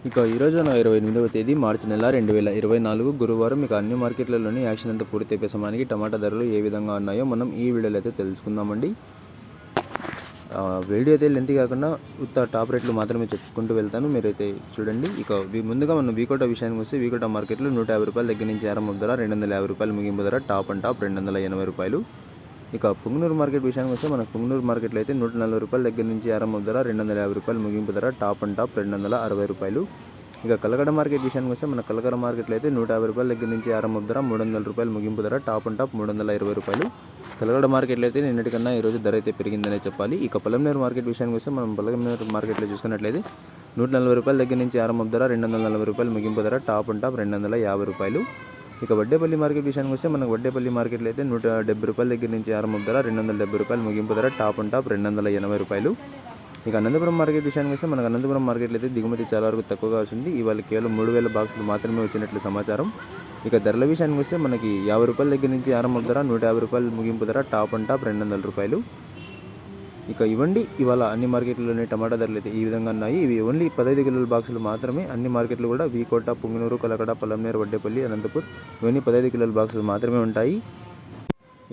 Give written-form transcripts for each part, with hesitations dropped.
ఇక ఈరోజు 28వ తేదీ మార్చి నెల 2024 గురువారం. ఇక అన్ని మార్కెట్లలోని యాక్షన్ అంతా పూర్తి అయిపోయే సమయానికి టమాటా ధరలు ఏ విధంగా ఉన్నాయో మనం ఈ వీడియోలో అయితే తెలుసుకుందామండి. వీడియో అయితే లెంత్ కాకుండా ఉత్త టాప్ రేట్లు మాత్రమే చెప్పుకుంటూ వెళ్తాను, మీరైతే చూడండి. ఇక ముందుగా మనం వీకోటా విషయానికి వస్తే వీకోటా మార్కెట్లో 150 రూపాయల దగ్గర నుంచి ఆరంభం ధర 250 రూపాయలు, ముగింపు ధర టాప్ అండ్ టాప్ 280 రూపాయలు. ఇక పుంగనూరు మార్కెట్ విషయానికి వస్తే మనకు పుంగనూరు మార్కెట్లో అయితే 140 రూపాయల దగ్గర నుంచి ఆరంభం ధర 250 రూపాయలు, ముగింపు ధర టాప్ అండ్ టాప్ 260 రూపాయలు. ఇక కలకడ మార్కెట్ విషయానికి వస్తే మన కలకడ మార్కెట్లో అయితే 150 రూపాయల దగ్గర నుంచి ఆరంభం ధర 300 రూపాయలు, ముగింపు ధర టాప్ అండ్ టాప్ 320 రూపాయలు. కలకడ మార్కెట్లో అయితే నిన్నటికన్నా ఈరోజు ధర అయితే పెరిగిందనే చెప్పాలి. ఇక పొలంనేరు మార్కెట్ విషయానికి వస్తే మనం పొలంనేరు మార్కెట్లో చూసుకున్నట్లయితే 140 రూపాయల దగ్గర నుంచి ఆరంభం ధర 240 రూపాయలు, ముగింపు ధర టాప్ అండ్ టాప్ 250 రూపాయలు. ఇక వడ్డేపల్లి మార్కెట్ విషయానికి వస్తే మనకు వడ్డేపల్లి మార్కెట్లో అయితే 170 రూపాయల దగ్గర నుంచి ఆరంభం ధర 270 రూపాయలు, ముగింపు ధర టాప్ అండ్ టాప్ 280 రూపాయలు. ఇక అనంతపురం మార్కెట్ విషయానికి వస్తే మనకు అనంతపురం మార్కెట్లో అయితే దిగుమతి చాలా వరకు తక్కువగా వస్తుంది. ఇవాళ కేవలం 3000 బాక్సులు మాత్రమే వచ్చినట్లు సమాచారం. ఇక ధరల విషయానికి వస్తే మనకి 50 రూపాయల దగ్గర నుంచి ఆరంభం ధర 150 రూపాయలు, ముగింపు ధర టాప్ అండ్ టాప్ 200 రూపాయలు. ఇక ఇవ్వండి ఇవాళ అన్ని మార్కెట్లలోనే టమాటా ధరలు అయితే ఈ విధంగా ఉన్నాయి. ఇవి ఓన్లీ 15 కిలోల బాక్సులు మాత్రమే. అన్ని మార్కెట్లు కూడా వీకోట, పుంగనూరు, కలకడ, పొలంనేరు, వడ్డేపల్లి, అనంతపూర్ ఇవన్నీ 15 కిలోల బాక్సులు మాత్రమే ఉంటాయి.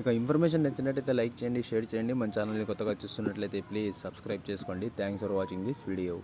ఇక ఇన్ఫర్మేషన్ నచ్చినట్టయితే లైక్ చేయండి, షేర్ చేయండి. మన ఛానల్ని కొత్తగా చూస్తున్నట్లయితే ప్లీజ్ సబ్స్క్రైబ్ చేసుకోండి. Thanks for watching this video.